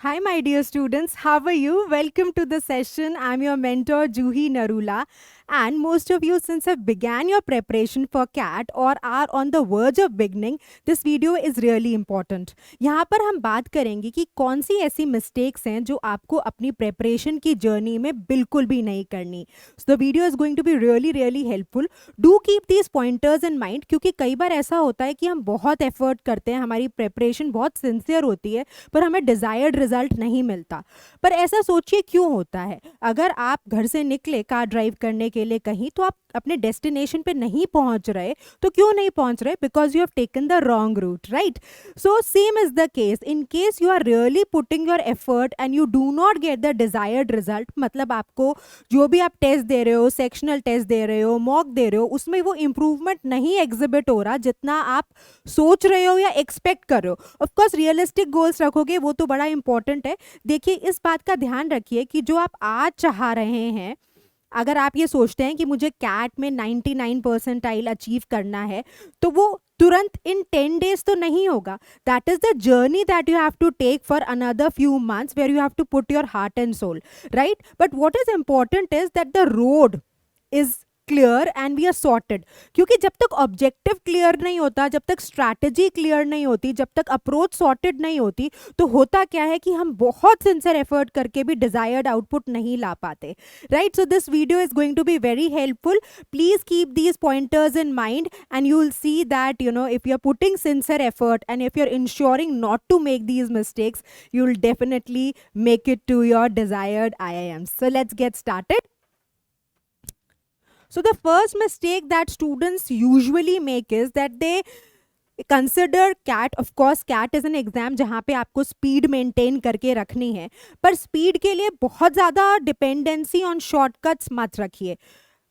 Hi, my dear students. How are you? Welcome to the session. I'm your mentor, Juhi Narula. And most of you, since have began your preparation for CAT or are on the verge of beginning, this video is really important. यहाँ पर हम बात करेंगे कि कौन सी ऐसी mistakes हैं जो आपको अपनी preparation की journey में बिल्कुल भी नहीं करनी. So the video is going to be really helpful. Do keep these pointers in mind क्योंकि कई बार ऐसा होता है कि हम बहुत effort करते हैं, हमारी preparation बहुत sincere होती है, पर हमें डिजायर्ड रिजल्ट नहीं मिलता. पर ऐसा सोचिए क्यों होता है. अगर आप घर से निकले कार ड्राइव करने के लिए कहीं, तो आप अपने डेस्टिनेशन पे नहीं पहुंच रहे. तो क्यों नहीं पहुंच रहे? Because you have taken the wrong route, right? So same is the case. In case you are really putting your effort and you do not get the desired result, मतलब आपको जो भी आप टेस्ट दे रहे हो, सेक्शनल टेस्ट दे रहे हो, mock दे रहे हो, उसमें वो इम्प्रूवमेंट नहीं एग्जिबिट हो रहा जितना आप सोच रहे हो या एक्सपेक्ट कर रहे हो. ऑफ कोर्स रियलिस्टिक गोल्स रखोगे, वो तो बड़ा इंपॉर्टेंट है. देखिए, इस बात का ध्यान रखिए कि जो आप आज चाह रहे हैं, अगर आप ये सोचते हैं कि मुझे कैट में 99 परसेंटाइल अचीव करना है, तो वो तुरंत इन 10 डेज तो नहीं होगा. That is the journey that you have to take for another few months where you have to put your heart and soul, right? But what is important is that the road is clear and we are sorted. क्योंकि जब तक objective clear नहीं होता, जब तक strategy clear नहीं होती, जब तक अप्रोच सॉर्टेड नहीं होती, तो होता क्या है कि हम बहुत सिंसियर एफर्ट करके भी डिजायर्ड आउटपुट नहीं ला पाते, right? So this video is going to be very helpful. Please keep these pointers in mind and you will see that if you're putting sincere effort and if you're ensuring not to make these mistakes, you'll definitely make it to your desired IIMs. So let's get started. So the first mistake that students usually make is that they consider CAT. Of course CAT is an exam जहाँ पे आपको speed maintain करके रखनी है, पर speed के लिए बहुत ज़्यादा dependency on shortcuts मत रखिए.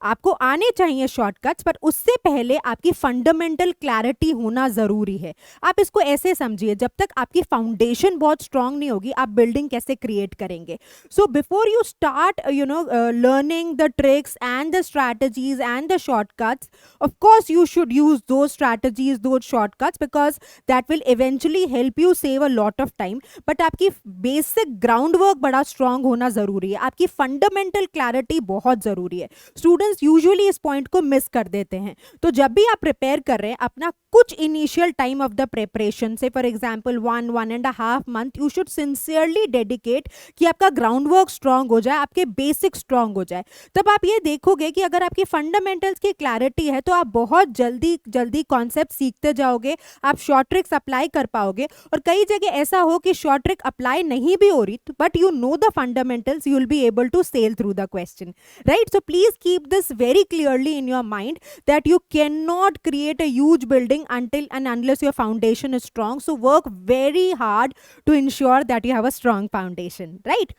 आपको आने चाहिए शॉर्टकट्स, पर उससे पहले आपकी फंडामेंटल क्लैरिटी होना ज़रूरी है. आप इसको ऐसे समझिए, जब तक आपकी फाउंडेशन बहुत स्ट्रांग नहीं होगी, आप बिल्डिंग कैसे क्रिएट करेंगे? So before you start learning the tricks and the strategies and the shortcuts, of course you should use those strategies, those shortcuts, because that will eventually help you save a lot of time. But आपकी basic ground work बड़ा strong होना ज़रूरी है, आपकी fundamental clarity बहुत ज़रूरी है. Students usually इस पॉइंट को मिस कर देते हैं. तो जब भी आप प्रिपेयर कर रहे हैं, अपना कुछ initial time of the preparation से, for example 1.5 month, you should sincerely dedicate कि आपका ग्राउंड वर्क स्ट्रांग हो जाए, आपके बेसिक स्ट्रांग हो जाए. तब आप ये देखोगे कि अगर आपकी फंडामेंटल्स की क्लैरिटी है, तो आप बहुत जल्दी कॉन्सेप्ट सीखते जाओगे, आप शॉर्ट ट्रिक्स अप्लाई कर पाओगे. और कई जगह ऐसा हो कि शॉर्ट ट्रिक अप्लाई नहीं भी हो रही, but you know the fundamentals, you will be able to sail through the question, right? So please keep this very clearly in your mind that you cannot create a huge building until and unless your foundation is strong. So work very hard to ensure that you have a strong foundation, right?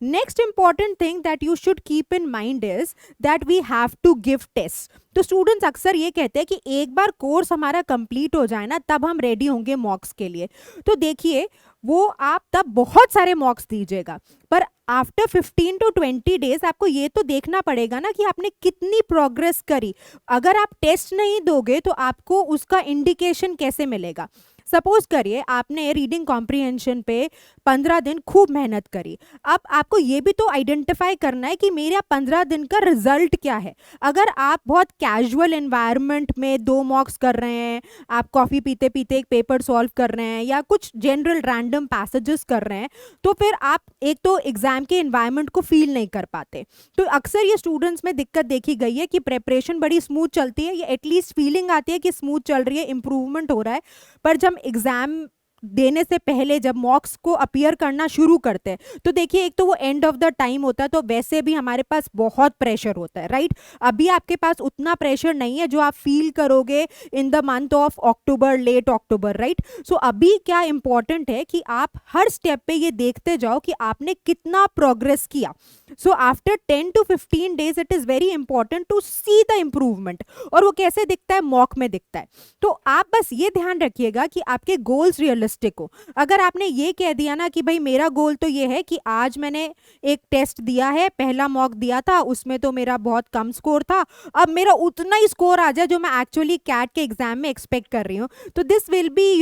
Next important thing that you should keep in mind is that we have to give tests. तो students अक्सर ये कहते हैं कि एक बार course हमारा complete हो जाए ना, तब हम रेडी होंगे मॉक्स के लिए. तो देखिए, वो आप तब बहुत सारे मॉक्स दीजिएगा, पर आफ्टर 15 to 20 डेज आपको ये तो देखना पड़ेगा ना कि आपने कितनी प्रोग्रेस करी. अगर आप टेस्ट नहीं दोगे तो आपको उसका इंडिकेशन कैसे मिलेगा? सपोज करिए आपने रीडिंग कॉम्प्रिहेंशन पे 15 दिन खूब मेहनत करी. अब आपको ये भी तो आइडेंटिफाई करना है कि मेरा 15 दिन का रिजल्ट क्या है. अगर आप बहुत कैजुअल एनवायरनमेंट में 2 मॉक्स कर रहे हैं, आप कॉफ़ी पीते पीते एक पेपर सॉल्व कर रहे हैं, या कुछ जनरल रैंडम पैसेजेस कर रहे हैं, तो फिर आप एक तो एग्जाम के एनवायरनमेंट को फील नहीं कर पाते. तो अक्सर ये स्टूडेंट्स में दिक्कत देखी गई है कि प्रेपरेशन बड़ी स्मूथ चलती है, या एटलीस्ट फीलिंग आती है कि स्मूथ चल रही है, इंप्रूवमेंट हो रहा है, पर जब एग्जाम देने से पहले जब मॉक्स को अपीयर करना शुरू करते हैं, तो देखिए, एक तो वो एंड ऑफ द टाइम होता है, तो वैसे भी हमारे पास बहुत प्रेशर होता है, राइट? अभी आपके पास उतना प्रेशर नहीं है जो आप फील करोगे in the month of October, late October, right? So अभी क्या इंपॉर्टेंट है कि आप हर स्टेप पे ये देखते जाओ कि आपने कितना प्रोग्रेस किया. So after 10 to 15 days it is very important to see the improvement. और वो कैसे दिखता है? मॉक में दिखता है. तो आप बस ये ध्यान रखिएगा कि आपके गोल्स रियलिस्टिक हो. अगर आपने ये कह दिया ना कि भाई मेरा गोल तो ये है कि आज मैंने एक टेस्ट दिया है, पहला मॉक दिया था, उसमें तो मेरा बहुत कम स्कोर था, अब मेरा उतना ही स्कोर आ जाए जो मैं एक्चुअली कैट के एग्जाम में एक्सपेक्ट कर रही हूँ, तो this will be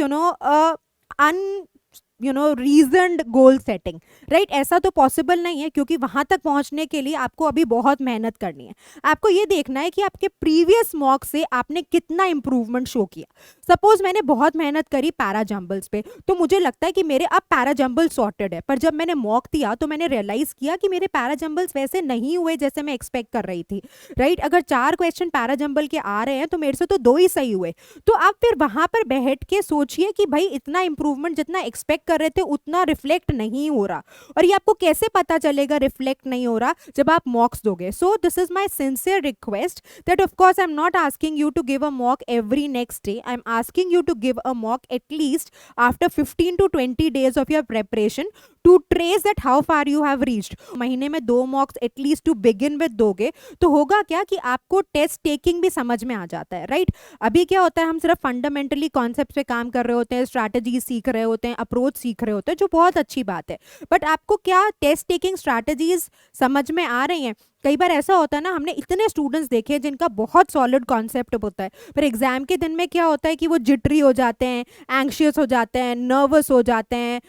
reasoned goal setting, right? ऐसा तो पॉसिबल नहीं है, क्योंकि वहां तक पहुंचने के लिए आपको अभी बहुत मेहनत करनी है। आपको ये देखना है कि आपके प्रीवियस मॉक से आपने कितना इंप्रूवमेंट शो किया। सपोज मैंने बहुत मेहनत करी पैरा जंबल्स पे, तो मुझे लगता है कि मेरे अब पैरा जंबल सॉर्टेड है, पर जब मैंने मॉक दिया तो मैंने रियलाइज किया कि मेरे पैरा जंबल्स वैसे नहीं हुए जैसे मैं एक्सपेक्ट कर रही थी, राइट? अगर 4 क्वेश्चन पैरा जंबल के आ रहे हैं तो मेरे से तो 2 ही सही हुए। तो आप फिर वहां पर बैठ के सोचिए कि भाई इतना इंप्रूवमेंट जितना एक्सपेक्ट कर रहे थे उतना रिफ्लेक्ट नहीं हो रहा। और ये आपको कैसे पता चलेगा रिफ्लेक्ट नहीं हो रहा? जब आप मॉक्स दोगे। So this is my sincere request that of course I am not asking you to give a mock every next day, I am asking you to give a mock at least after 15 to 20 days of your preparation to trace that how far you have reached। महीने में 2 मॉक्स at least to begin with दोगे तो होगा क्या कि आपको test taking भी समझ में आ जाता है, राइट? अभी क्या होता है, हम सिर्फ फंडामेंटली कॉन्सेप्ट पे काम कर रहे होते हैं, स्ट्रैटेजी सीख रहे होते हैं, अप्रोच सीख रहे होते हैं, जो बहुत अच्छी बात है। बट आपको क्या टेस्ट टेकिंग स्ट्रैटेजीज समझ में आ रही हैं? कई बार ऐसा होता है ना, हमने इतने स्टूडेंट्स देखे हैं जिनका बहुत सॉलिड कॉन्सेप्ट होता है, पर एग्जाम के दिन में क्या होता है कि वो जिटरी हो जाते हैं, एंग्शियस हो जाते हैं, नर्वस हो जाते हैं,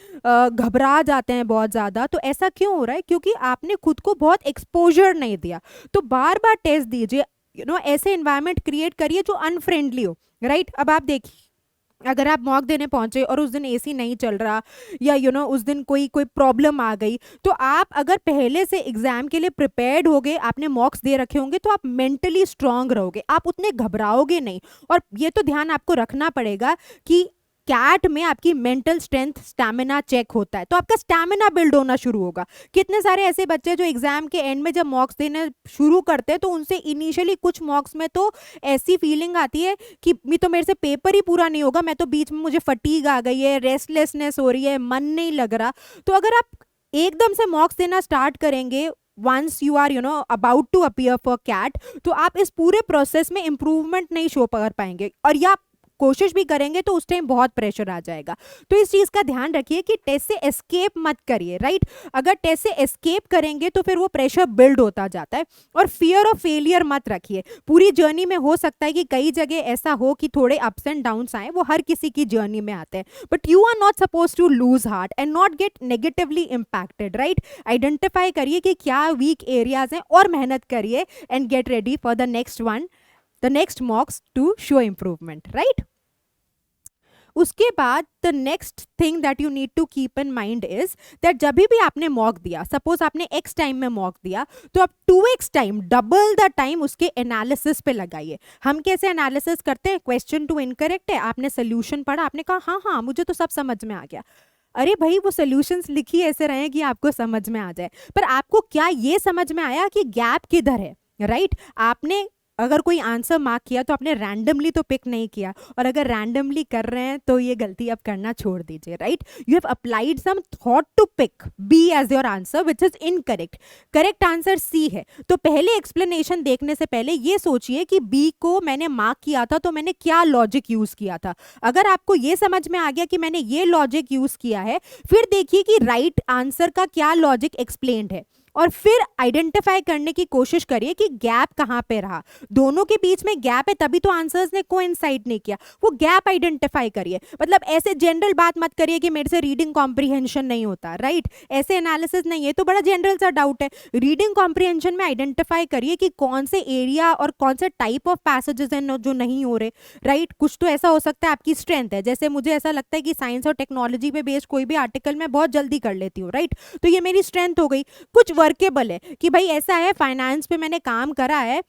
घबरा जाते हैं बहुत ज़्यादा। तो ऐसा क्यों हो रहा है? क्योंकि आपने खुद को बहुत एक्सपोजर नहीं दिया। तो बार बार टेस्ट दीजिए, ऐसे इन्वायरमेंट क्रिएट करिए जो अनफ्रेंडली हो, राइट? अब आप देखिए, अगर आप मॉक देने पहुंचे और उस दिन एसी नहीं चल रहा, या उस दिन कोई कोई प्रॉब्लम आ गई, तो आप अगर पहले से एग्जाम के लिए प्रिपेयर्ड होगे, आपने मॉक्स दे रखे होंगे, तो आप मेंटली स्ट्रांग रहोगे, आप उतने घबराओगे नहीं। और ये तो ध्यान आपको रखना पड़ेगा कि कैट में आपकी मेंटल स्ट्रेंथ स्टैमिना चेक होता है, तो आपका स्टैमिना बिल्ड होना शुरू होगा। कितने सारे ऐसे बच्चे जो एग्जाम के एंड में जब मॉक्स देने शुरू करते हैं, तो उनसे इनिशियली कुछ मॉक्स में तो ऐसी फीलिंग आती है कि तो मेरे से पेपर ही पूरा नहीं होगा, मैं तो बीच में मुझे फटीग आ गई है, रेस्टलेसनेस हो रही है, मन नहीं लग रहा। तो अगर आप एकदम से मॉक्स देना स्टार्ट करेंगे once you are about to appear for CAT, तो आप इस पूरे प्रोसेस में इंप्रूवमेंट नहीं शो कर पाएंगे, और या कोशिश भी करेंगे तो उस टाइम बहुत प्रेशर आ जाएगा। तो इस चीज का ध्यान रखिए कि टेस्ट से एस्केप मत करिए, राइट? अगर टेस्ट से एस्केप करेंगे तो फिर वो प्रेशर बिल्ड होता जाता है। और फियर ऑफ फेलियर मत रखिए। पूरी जर्नी में हो सकता है कि कई जगह ऐसा हो कि थोड़े अप्स एंड डाउन्स आए, वो हर किसी की जर्नी में आते हैं, but you are not suppose to lose heart and not get negatively impacted, right? Identify करिए कि क्या वीक एरियाज हैं और मेहनत करिए and get ready for the next one, the next mocks to show improvement, right? उसके बाद the next thing that you need to keep in mind is that जब भी आपने मॉक दिया, सपोज आपने x टाइम में मॉक दिया, तो आप 2x time, double the time उसके एनालिसिस पे लगाइए। हम कैसे एनालिसिस करते हैं? क्वेश्चन 2 इनकरेक्ट है, आपने सोल्यूशन पढ़ा, आपने कहा हाँ हाँ मुझे तो सब समझ में आ गया। अरे भाई, वो सॉल्यूशंस लिखी ऐसे रहे कि आपको समझ में आ जाए, पर आपको क्या ये समझ में आया कि गैप किधर है, राइट? आपने अगर कोई आंसर मार्क किया तो आपने रैंडमली तो पिक नहीं किया, और अगर रैंडमली कर रहे हैं तो ये गलती अब करना छोड़ दीजिए, right? You have applied some thought to pick B as your answer which is incorrect. Correct answer C है, तो पहले एक्सप्लेनेशन देखने से पहले ये सोचिए कि बी को मैंने मार्क किया था तो मैंने क्या लॉजिक यूज किया था। अगर आपको ये समझ में आ गया कि मैंने ये लॉजिक यूज किया है, फिर देखिए कि राइट आंसर का क्या लॉजिक एक्सप्लेन्ड है, और फिर आइडेंटिफाई करने की कोशिश करिए कि गैप कहाँ पे रहा। दोनों के बीच में गैप है, तभी तो आंसर्स ने कोइंसाइड नहीं किया। वो गैप आइडेंटिफाई करिए। मतलब ऐसे जनरल बात मत करिए कि मेरे से रीडिंग कॉम्प्रिहेंशन नहीं होता, राइट? ऐसे एनालिसिस नहीं है, तो बड़ा जनरल सा डाउट है। रीडिंग कॉम्प्रिहेंशन में आइडेंटिफाई करिए कि कौन से एरिया और कौन से टाइप ऑफ पैसेजेस हैं जो नहीं हो रहे, राइट? कुछ तो ऐसा हो सकता है आपकी स्ट्रेंथ है, जैसे मुझे ऐसा लगता है कि साइंस और टेक्नोलॉजी पे बेस्ड कोई भी आर्टिकल मैं बहुत जल्दी कर लेती हूँ, राइट? तो ये मेरी स्ट्रेंथ हो गई। कुछ वर्केबल है कि भाई ऐसा है, फाइनेंस पे मैंने काम करा है,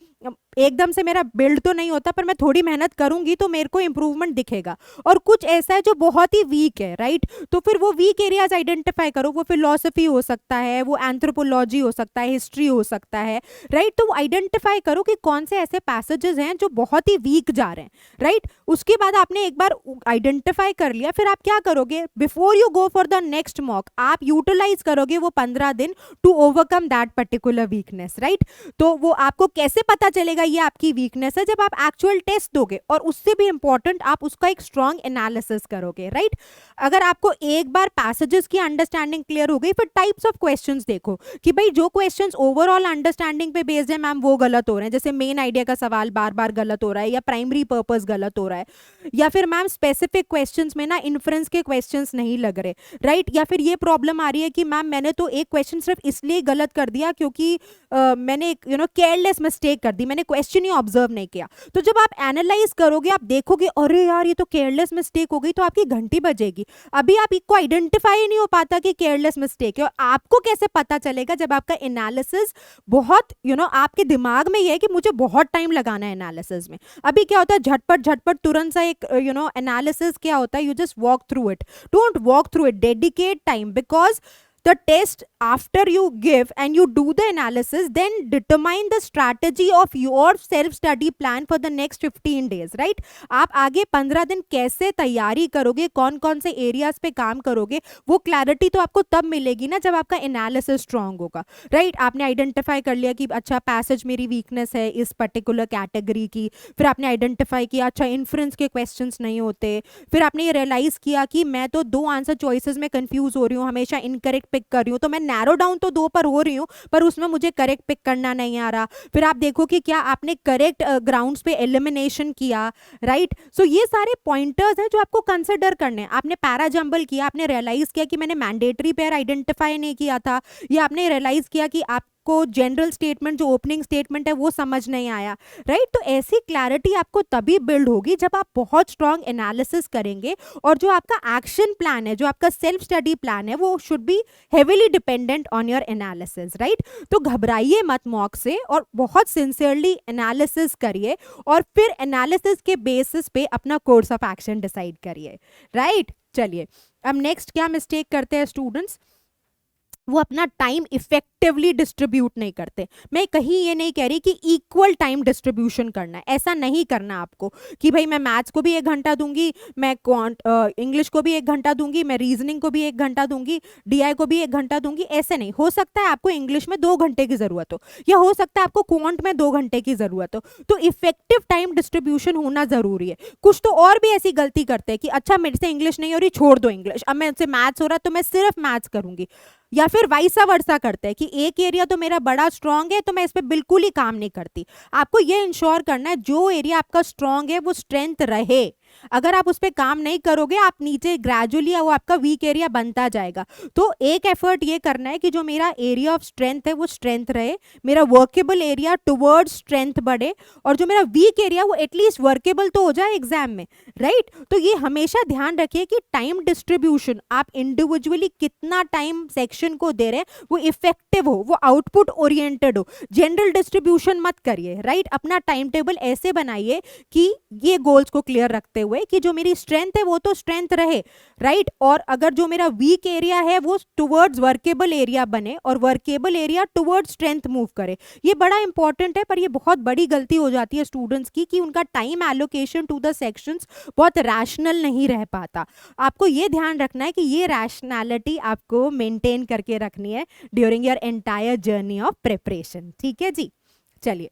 एकदम से मेरा बिल्ड तो नहीं होता, पर मैं थोड़ी मेहनत करूंगी तो मेरे को इंप्रूवमेंट दिखेगा। और कुछ ऐसा है जो बहुत ही वीक है, राइट? तो फिर वो वीक एरियाज आइडेंटिफाई करो। वो फिलॉसफी हो सकता है, वो एंथ्रोपोलॉजी हो सकता है, हिस्ट्री हो सकता है, राइट? तो वो आइडेंटिफाई करो कि कौन से ऐसे पैसेजेस हैं जो बहुत ही वीक जा रहे हैं, राइट? उसके बाद आपने एक बार आइडेंटिफाई कर लिया, फिर आप क्या करोगे? Before you go for the next mock, आप यूटिलाइज करोगे वो 15 दिन to overcome that particular weakness, right? तो वो आपको कैसे पता पता चलेगा ये आपकी वीकनेस है? जब आप एक्चुअल टेस्ट दोगे, और उससे भी इंपॉर्टेंट आप उसका एक स्ट्रॉन्ग एनालिसिस करोगे, राइट? अगर आपको एक बार पैसेजेस की अंडरस्टैंडिंग क्लियर हो गई, फिर टाइप्स ऑफ क्वेश्चंस देखो कि भाई जो क्वेश्चंस ओवरऑल अंडरस्टैंडिंग पे बेस्ड है मैम वो गलत हो रहे हैं, जैसे मेन आइडिया का सवाल बार बार गलत हो रहा है, या प्राइमरी पर्पस गलत हो रहा है, या फिर मैम स्पेसिफिक क्वेश्चंस में ना इन्फ्रेंस के क्वेश्चंस नहीं लग रहे, राइट? या फिर ये प्रॉब्लम आ रही है कि मैम मैंने तो एक क्वेश्चन सिर्फ इसलिए गलत कर दिया क्योंकि मैंने एक केयरलेस मिस्टेक कर दी, मैंने क्वेश्चन ही ऑब्जर्व नहीं किया। तो जब आप एनालाइज करोगे, आप देखोगे अरे यार ये तो केयरलेस मिस्टेक हो गई, तो आपकी घंटी बजेगी। अभी आप इसको आइडेंटिफाई नहीं हो पाता कि केयरलेस मिस्टेक है, और आपको कैसे पता चलेगा जब आपका एनालिसिस बहुत आपके दिमाग में ये है कि मुझे बहुत टाइम लगाना है एनालिसिस में। अभी क्या होता है, झटपट झटपट तुरंत सा एक एनालिसिस क्या होता है, you just walk through it. Don't walk through it, dedicate time, because the test after you give and you do the analysis, then determine the strategy of your self study plan for the next 15 days, right? आप आगे 15 दिन कैसे तैयारी करोगे, कौन कौन से areas पे काम करोगे, वो क्लैरिटी तो आपको तब मिलेगी ना जब आपका एनालिसिस स्ट्रांग होगा, राइट? आपने आइडेंटिफाई कर लिया कि अच्छा पैसेज मेरी वीकनेस है इस पर्टिकुलर कैटेगरी की, फिर आपने आइडेंटिफाई किया अच्छा इन्फ्रेंस के क्वेश्चंस नहीं होते, फिर आपने ये रियलाइज किया कि मैं तो 2 आंसर चॉइसेस में कंफ्यूज हो रही हूँ, हमेशा इनकरेक्ट पिक कर रही हूँ, तो मैं नैरो डाउन तो 2 पर हो रही हूँ पर उसमें मुझे करेक्ट पिक करना नहीं आ रहा। फिर आप देखो कि क्या आपने करेक्ट ग्राउंड्स पे एलिमिनेशन किया, राइट? सो ये सारे पॉइंटर्स हैं जो आपको कंसिडर करने हैं। आपने पैरा जंबल किया, आपने रियलाइज किया कि मैंने मैंडेटरी पेयर आइडेंटिफाई नहीं किया था, या आपने रियलाइज किया कि आप को जनरल स्टेटमेंट जो ओपनिंग स्टेटमेंट है वो समझ नहीं आया, राइट? तो ऐसी क्लैरिटी आपको तभी बिल्ड होगी जब आप बहुत स्ट्रांग एनालिसिस करेंगे, और जो आपका एक्शन प्लान है, जो आपका सेल्फ स्टडी प्लान है, वो should be heavily dependent on your analysis, right? तो घबराइए मत मॉक से, और बहुत सिंसियरली एनालिसिस करिए, और फिर एनालिसिस के बेसिस पे अपना कोर्स ऑफ एक्शन डिसाइड करिए, राइट? चलिए, अब नेक्स्ट क्या मिस्टेक करते हैं स्टूडेंट्स, वो अपना टाइम इफेक्टिवली डिस्ट्रीब्यूट नहीं करते। मैं कहीं ये नहीं कह रही कि इक्वल टाइम डिस्ट्रीब्यूशन करना है, ऐसा नहीं करना आपको कि भाई मैं मैथ्स को भी 1 घंटा दूंगी, मैं इंग्लिश को भी 1 घंटा दूंगी, मैं रीजनिंग को भी 1 घंटा दूंगी, डीआई को भी 1 घंटा दूंगी। ऐसे नहीं हो सकता है, आपको इंग्लिश में 2 घंटे की जरूरत हो, या हो सकता है आपको क्वांट में 2 घंटे की जरूरत हो। तो इफेक्टिव टाइम डिस्ट्रीब्यूशन होना जरूरी है। कुछ तो और भी ऐसी गलती करते हैं कि अच्छा मेरे से इंग्लिश नहीं हो रही, छोड़ दो इंग्लिश, अब मैं से मैथ्स हो रहा है तो मैं सिर्फ मैथ्स करूंगी, या फिर वाइसा वर्सा करते हैं कि एक एरिया तो मेरा बड़ा स्ट्रांग है तो मैं इस पर बिल्कुल ही काम नहीं करती। आपको ये इंश्योर करना है जो एरिया आपका स्ट्रांग है वो स्ट्रेंथ रहे। अगर आप उस पर काम नहीं करोगे, आप नीचे ग्रेजुअली वो आपका वीक एरिया बनता जाएगा। तो एक एफर्ट ये करना है कि जो मेरा एरिया ऑफ स्ट्रेंथ है वो स्ट्रेंथ रहे, मेरा वर्केबल एरिया टुवर्ड्स स्ट्रेंथ बढ़े, और जो मेरा वीक एरिया वो एटलीस्ट वर्केबल तो हो जाए एग्जाम में, राइट? तो ये हमेशा ध्यान रखिए कि टाइम डिस्ट्रीब्यूशन, आप इंडिविजुअली कितना टाइम सेक्शन को दे रहे हैं वो इफेक्टिव हो, वो आउटपुट ओरिएंटेड हो। जनरल डिस्ट्रीब्यूशन मत करिए, राइट? अपना टाइम टेबल ऐसे बनाइए कि ये गोल्स को क्लियर रखते हुए कि जो मेरी स्ट्रेंथ है वो तो स्ट्रेंथ रहे, राइट? और अगर जो मेरा वीक एरिया है वो टुवर्ड्स वर्केबल एरिया बने, और workable area towards strength move करे। ये बड़ा इंपॉर्टेंट है, पर ये बहुत बड़ी गलती हो जाती है स्टूडेंट्स की कि उनका time allocation to the sections बहुत रैशनल नहीं रह पाता। आपको ये ध्यान रखना है कि ये रैशनैलिटी आपको मेंटेन करके रखनी है during your entire journey of preparation, ठीक है जी? चलिए,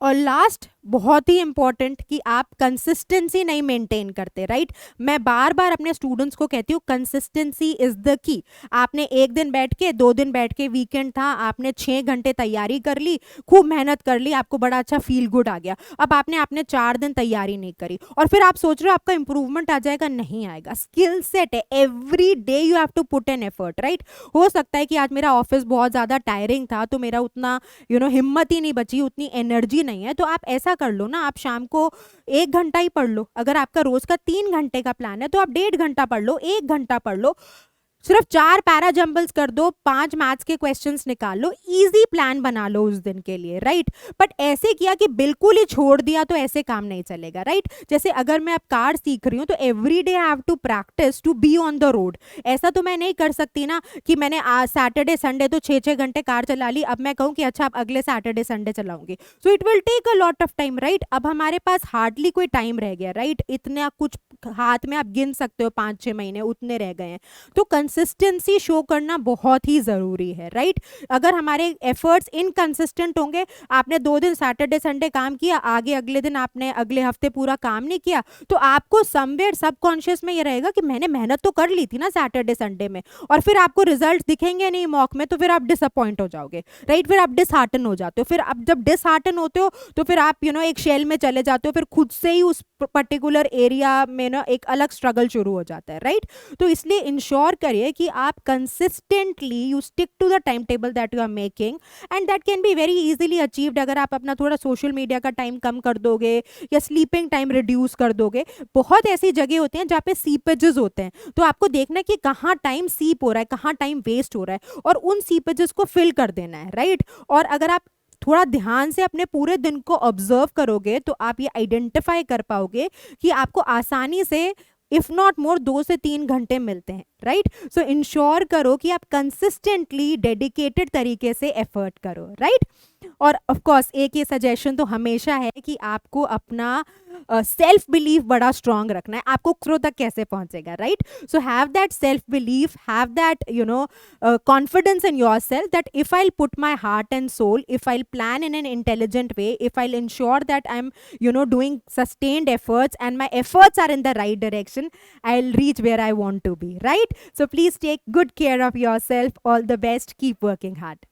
और लास्ट बहुत ही इंपॉर्टेंट कि आप कंसिस्टेंसी नहीं मेंटेन करते, राइट? मैं बार बार अपने स्टूडेंट्स को कहती हूँ कंसिस्टेंसी इज द की। आपने 1 दिन बैठ के, 2 दिन बैठ के, वीकेंड था, आपने 6 घंटे तैयारी कर ली, खूब मेहनत कर ली, आपको बड़ा अच्छा फील गुड आ गया। अब आपने 4 दिन तैयारी नहीं करी और फिर आप सोच रहे हो आपका इंप्रूवमेंट आ जाएगा, नहीं आएगा। स्किल सेट है, every day you have to put an effort, right? हो सकता है कि आज मेरा ऑफिस बहुत ज़्यादा टायरिंग था तो मेरा उतना हिम्मत ही नहीं बची, उतनी एनर्जी नहीं है, तो आप ऐसा कर लो ना, आप शाम को 1 घंटा ही पढ़ लो। अगर आपका रोज का 3 घंटे का प्लान है तो आप 1.5 घंटा पढ़ लो, 1 घंटा पढ़ लो, सिर्फ 4 पैरा जंबल्स कर दो, 5 मैथ्स के क्वेश्चंस निकाल लो, इजी प्लान बना लो उस दिन के लिए, राइट? बट ऐसे किया कि बिल्कुल ही छोड़ दिया तो ऐसे काम नहीं चलेगा, राइट? जैसे अगर मैं अब कार सीख रही हूँ तो every day I have to practice to be on the road. ऐसा तो मैं नहीं कर सकती ना कि मैंने आज सैटरडे संडे तो 6-6 घंटे कार चला ली, अब मैं कहूँ कि अच्छा अब अगले सैटरडे संडे चलाऊंगी, so it will take a lot of time, right? अब हमारे पास हार्डली कोई टाइम रह गया, राइट? इतना कुछ हाथ में आप गिन सकते हो, 5-6 महीने उतने रह गए हैं। तो कंसिस्टेंसी शो करना बहुत ही ज़रूरी है, राइट? अगर हमारे एफर्ट्स इनकंसिस्टेंट होंगे, आपने 2 दिन सैटरडे संडे काम किया, आगे अगले दिन आपने अगले हफ्ते पूरा काम नहीं किया, तो आपको समवेयर सबकॉन्शियस में ये रहेगा कि मैंने मेहनत तो कर ली थी ना सैटरडे संडे में, और फिर आपको रिजल्ट दिखेंगे नहीं मॉक में, तो फिर आप डिसअपॉइंट हो जाओगे, राइट? फिर आप डिसहार्टन हो जाते हो। फिर आप जब डिसहार्टन होते हो तो फिर आप एक शेल में चले जाते हो, फिर खुद से ही उस पर्टिकुलर एरिया में ना एक अलग स्ट्रगल शुरू हो जाता है, राइट? तो इसलिए इंश्योर करिए कि आप consistently you stick to the time table that you are making, and that can be very easily achieved अगर आप अपना थोड़ा सोशल मीडिया का टाइम कम कर दोगे या स्लीपिंग टाइम रिड्यूस कर दोगे। बहुत ऐसी जगह होती हैं जहाँ पे सीपेजेस होते हैं, तो आपको देखना है कि कहाँ टाइम सीप हो रहा है, कहाँ टाइम वेस्ट हो रहा है, और उन सीपेजेस को फिल कर देना है, राइट? और अगर आप थोड़ा ध्यान से अपने पूरे दिन को ऑब्जर्व करोगे तो आप ये आइडेंटिफाई कर पाओगे कि आपको आसानी से इफ नॉट मोर 2 से 3 घंटे मिलते हैं, राइट? सो इंश्योर करो कि आप कंसिस्टेंटली डेडिकेटेड तरीके से एफर्ट करो, राइट? और ऑफ कोर्स एक ये सजेशन तो हमेशा है कि आपको अपना सेल्फ बिलीफ बड़ा स्ट्रांग रखना है। आपको क्रो तक कैसे पहुंचेगा, right? So have that self belief, have that confidence in yourself that if I'll put my heart and soul, if I'll plan in an intelligent way, if I'll ensure that I'm doing sustained efforts and my efforts are in the right direction, I'll reach where I want to be, right? So please take good care of yourself. All the best. Keep working hard.